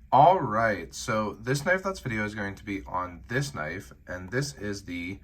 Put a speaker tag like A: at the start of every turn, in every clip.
A: All right, so this knife that's video is going to be on this knife, and this is the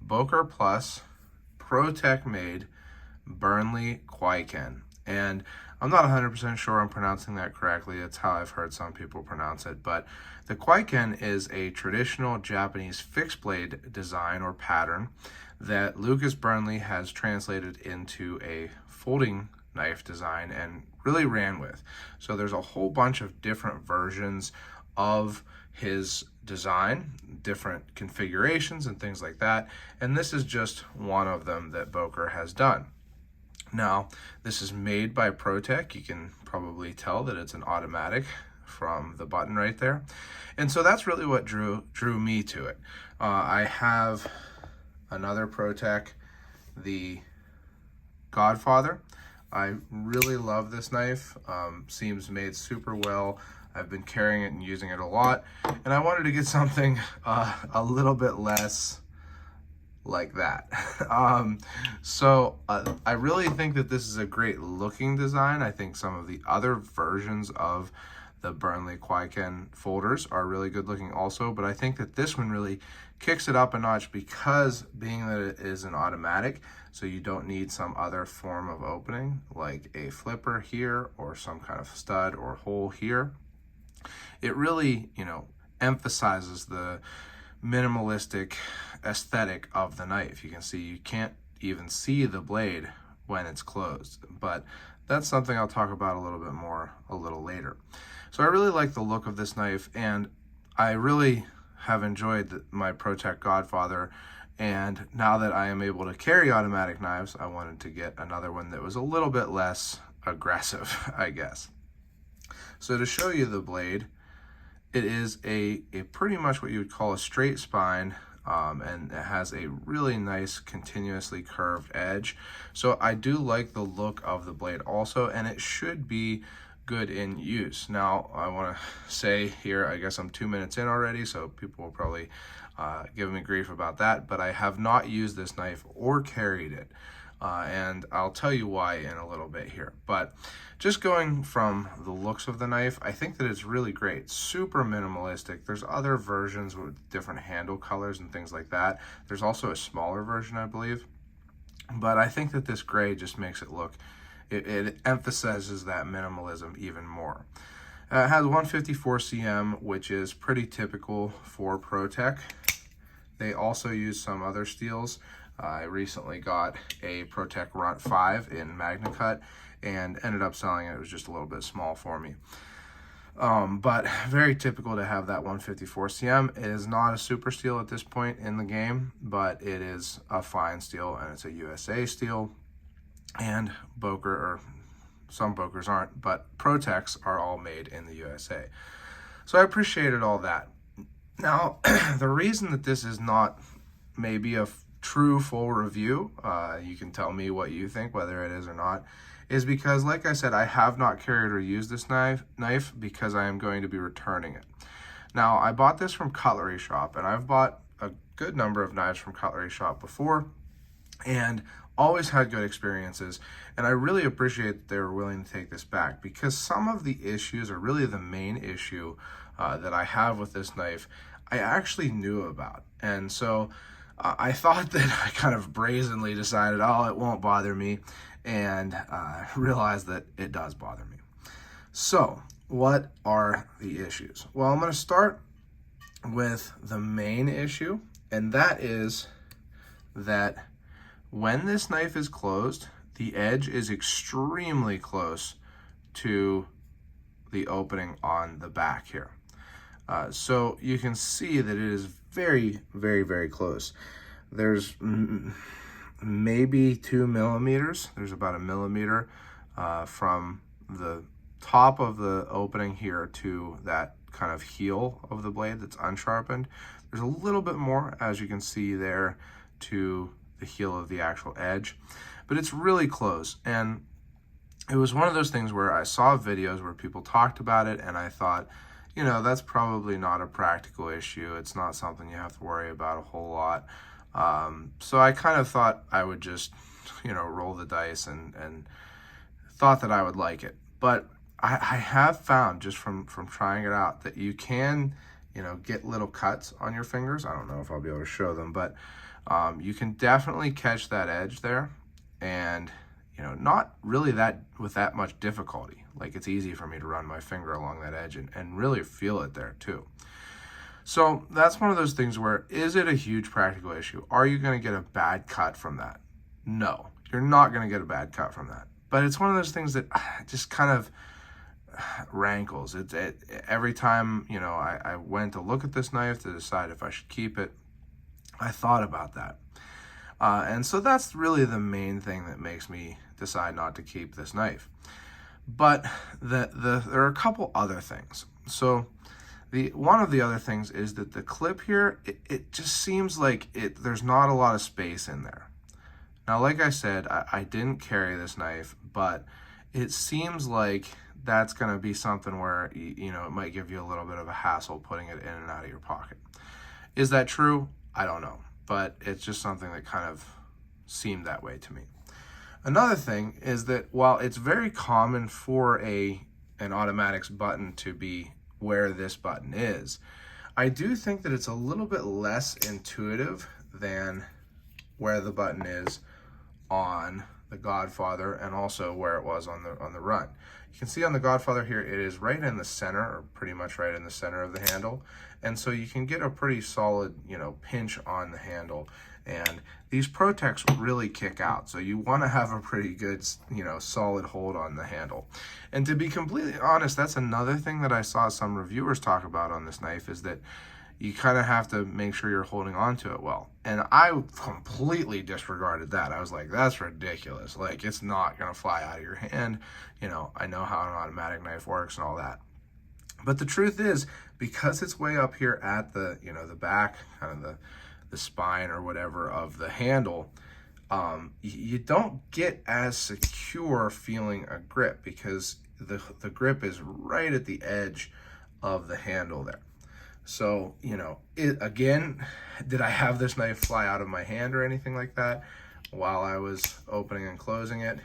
A: Boker Plus Pro Tech made Burnley Kwaiken. And I'm not 100% sure I'm pronouncing that correctly. It's how I've heard some people pronounce it. But the Kwaiken is a traditional Japanese fixed blade design or pattern that Lucas Burnley has translated into a folding knife design and really ran with. So there's a whole bunch of different versions of his design, different configurations and things like that. And this is just one of them that Boker has done. Now, this is made by ProTech. You can probably tell that it's an automatic from the button right there. And so that's really what drew me to it. I have another ProTech, the Godfather. I really love this knife. Seems made super well. I've been carrying it and using it a lot. And I wanted to get something a little bit less like that. I really think that this is a great looking design. I think some of the other versions of the Burnley Kwaiken folders are really good looking also, but I think that this one really kicks it up a notch because being that it is an automatic, so you don't need some other form of opening like a flipper here or some kind of stud or hole here. It really, emphasizes the minimalistic aesthetic of the knife. You can see you can't even see the blade when it's closed, but that's something I'll talk about a little bit more a little later. So I really like the look of this knife, and I really have enjoyed my ProTech Godfather, and now that I am able to carry automatic knives, I wanted to get another one that was a little bit less aggressive, I guess. So to show you the blade, it is a pretty much what you would call a straight spine, and it has a really nice continuously curved edge. So I do like the look of the blade also, and it should be good in use. Now, I want to say here, I guess I'm 2 minutes in already, so people will probably give me grief about that, but I have not used this knife or carried it. And I'll tell you why in a little bit here. But just going from the looks of the knife, I think that it's really great. Super minimalistic. There's other versions with different handle colors and things like that. There's also a smaller version, I believe. But I think that this gray just makes it look, it emphasizes that minimalism even more. It has 154 cm, which is pretty typical for ProTech. They also use some other steels. I recently got a ProTech Runt 5 in Magna Cut and ended up selling it. It was just a little bit small for me. But very typical to have that 154 cm. It is not a super steel at this point in the game, but it is a fine steel, and it's a USA steel. And Boker, or some Bokers aren't, but ProTechs are all made in the USA. So I appreciated all that. Now, the reason that this is not maybe a true full review, you can tell me what you think, whether it is or not, is because, like I said, I have not carried or used this knife because I am going to be returning it. Now, I bought this from Cutlery Shoppe, and I've bought a good number of knives from Cutlery Shoppe before, and always had good experiences, and I really appreciate that they were willing to take this back, because some of the issues, or really the main issue that I have with this knife, I actually knew about. And so I thought that I kind of brazenly decided, oh, it won't bother me, and realized that it does bother me. So what are the issues? Well, I'm going to start with the main issue, and that is that when this knife is closed, the edge is extremely close to the opening on the back here. So you can see that it is very, very, very close. There's maybe 2 millimeters. There's about a millimeter from the top of the opening here to that kind of heel of the blade that's unsharpened. There's a little bit more, as you can see there, to the heel of the actual edge, but it's really close. And it was one of those things where I saw videos where people talked about it, and I thought, that's probably not a practical issue. It's not something you have to worry about a whole lot. So I kind of thought I would just, roll the dice and thought that I would like it. But I have found just from trying it out that you can, get little cuts on your fingers. I don't know if I'll be able to show them, but you can definitely catch that edge there, and not really with that much difficulty. Like, it's easy for me to run my finger along that edge and really feel it there too. So that's one of those things where, is it a huge practical issue? Are you going to get a bad cut from that? No, you're not going to get a bad cut from that. But it's one of those things that just kind of rankles. Every time, I went to look at this knife to decide if I should keep it, I thought about that. And so that's really the main thing that makes me decide not to keep this knife. But there are a couple other things. So one of the other things is that the clip here, it just seems like there's not a lot of space in there. Now, like I said, I didn't carry this knife, but it seems like that's going to be something where, it might give you a little bit of a hassle putting it in and out of your pocket. Is that true? I don't know, but it's just something that kind of seemed that way to me. Another thing is that while it's very common for an automatics button to be where this button is, I do think that it's a little bit less intuitive than where the button is on the Godfather, and also where it was on the Run. You can see on the Godfather here, it is right in the center, or pretty much right in the center of the handle, and so you can get a pretty solid, pinch on the handle. And these Protects really kick out, so you want to have a pretty good, solid hold on the handle. And to be completely honest, that's another thing that I saw some reviewers talk about on this knife, is that you kind of have to make sure you're holding on to it well. And I completely disregarded that. I was like, that's ridiculous. Like, it's not going to fly out of your hand. I know how an automatic knife works and all that. But the truth is, because it's way up here at the, the back, kind of the spine or whatever of the handle, you don't get as secure feeling a grip, because the grip is right at the edge of the handle there. So, again, did I have this knife fly out of my hand or anything like that while I was opening and closing it?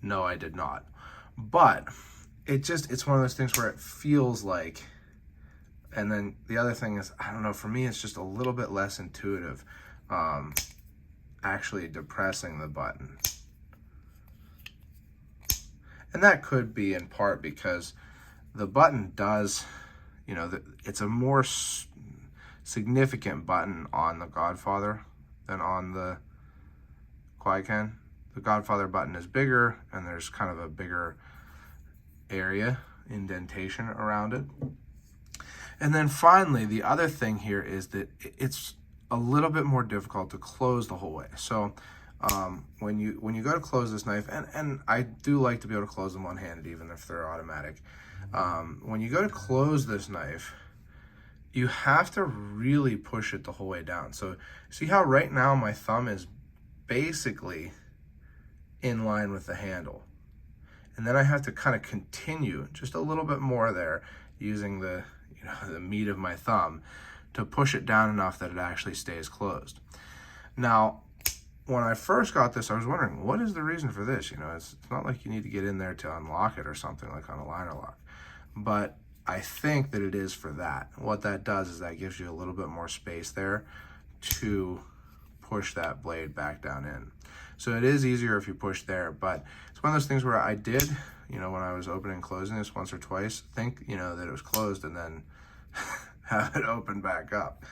A: No, I did not. But it's one of those things where it feels like, and then the other thing is, I don't know, for me, it's just a little bit less intuitive, actually depressing the button. And that could be in part because the button does, it's a more significant button on the Godfather than on the Kwaiken. The Godfather button is bigger, and there's kind of a bigger area, indentation around it. And then finally, the other thing here is that it's a little bit more difficult to close the whole way. So when you go to close this knife, and I do like to be able to close them one-handed even if they're automatic. When you go to close this knife, you have to really push it the whole way down. So see how right now my thumb is basically in line with the handle. And then I have to kind of continue just a little bit more there using the meat of my thumb to push it down enough that it actually stays closed. Now, when I first got this, I was wondering, what is the reason for this? It's not like you need to get in there to unlock it or something like on a liner lock. But I think that it is for that. What that does is that gives you a little bit more space there to push that blade back down in. So it is easier if you push there, but it's one of those things where I did, when I was opening and closing this once or twice, think, that it was closed and then have it open back up.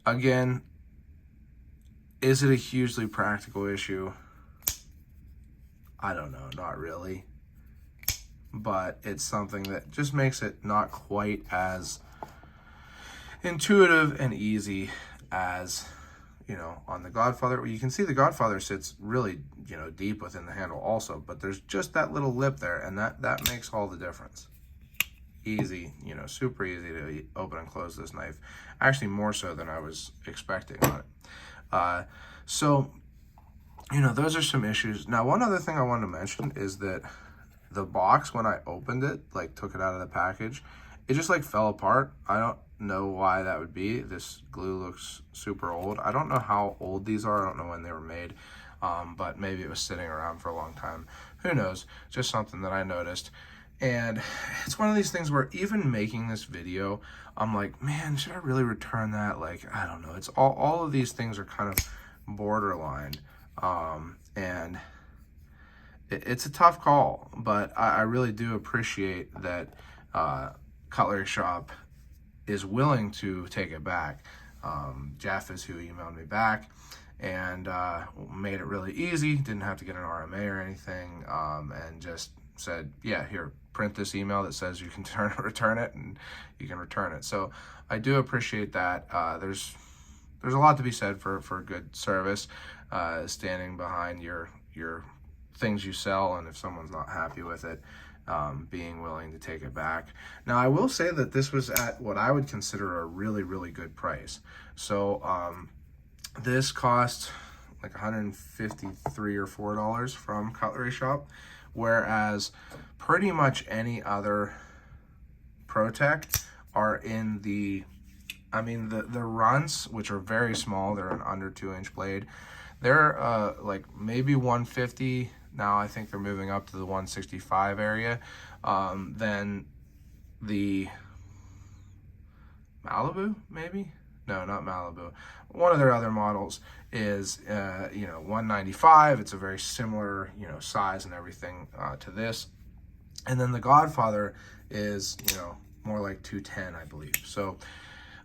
A: Again, is it a hugely practical issue? I don't know, not really. But it's something that just makes it not quite as intuitive and easy as, on the Godfather. You can see the Godfather sits really, deep within the handle also, but there's just that little lip there, and that makes all the difference. Easy, super easy to open and close this knife. Actually, more so than I was expecting on it. Those are some issues. Now, one other thing I wanted to mention is that the box, when I opened it, took it out of the package, it just fell apart. I don't know why that would be. This glue looks super old. I don't know how old these are. I don't know when they were made. but maybe it was sitting around for a long time. Who knows? Just something that I noticed. And it's one of these things where even making this video, I'm like, man, should I really return that? Like, I don't know. It's all of these things are kind of borderline. And it's a tough call, but I really do appreciate that Cutlery Shoppe is willing to take it back. Jeff is who emailed me back, and made it really easy. Didn't have to get an RMA or anything, and just said, yeah, here, print this email that says you can return it, and you can return it. So I do appreciate that. There's a lot to be said for good service, standing behind your things you sell, and if someone's not happy with it, being willing to take it back. Now, I will say that this was at what I would consider a really, really good price. So this cost like $153 or $4 from Cutlery Shoppe, whereas pretty much any other ProTech are in the, I mean, the runts, which are very small, they're an under 2-inch blade, they're like maybe 150. Now I think they're moving up to the 165 area. Then the Malibu, maybe? No, not Malibu. One of their other models is, 195. It's a very similar, size and everything to this. And then the Godfather is, more like 210, I believe. So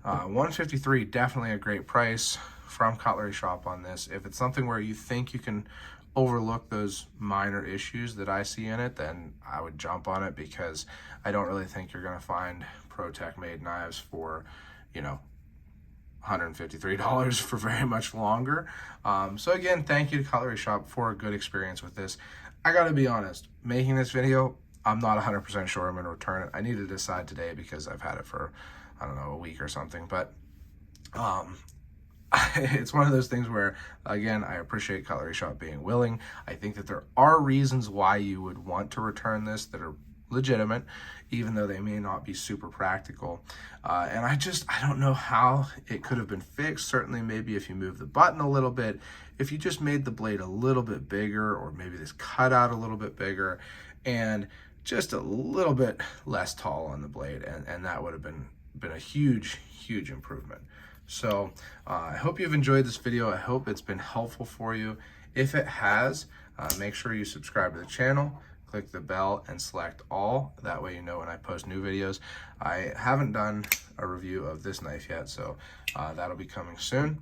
A: 153, definitely a great price from Cutlery Shoppe on this. If it's something where you think you can overlook those minor issues that I see in it, then I would jump on it, because I don't really think you're going to find ProTech made knives for, $153 for very much longer. So again, thank you to Cutlery Shoppe for a good experience with this. I gotta be honest, making this video, I'm not 100% sure I'm gonna return it. I need to decide today because I've had it for, I don't know, a week or something, but it's one of those things where, again, I appreciate Cutlery Shoppe being willing. I think that there are reasons why you would want to return this that are legitimate, even though they may not be super practical. And I don't know how it could have been fixed. Certainly, maybe if you move the button a little bit, if you just made the blade a little bit bigger, or maybe this cutout a little bit bigger, and just a little bit less tall on the blade, and that would have been a huge improvement. So I hope you've enjoyed this video. I hope it's been helpful for you. If it has, make sure you subscribe to the channel, click the bell, and select all. That way you know when I post new videos. I haven't done a review of this knife yet, so that'll be coming soon.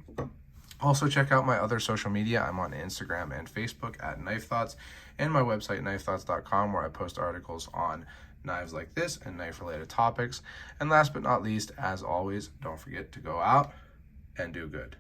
A: Also, check out my other social media. I'm on Instagram and Facebook at Knife Thoughts, and my website, knifethoughts.com, where I post articles on knives like this and knife-related topics. And last but not least, as always, don't forget to go out and do good.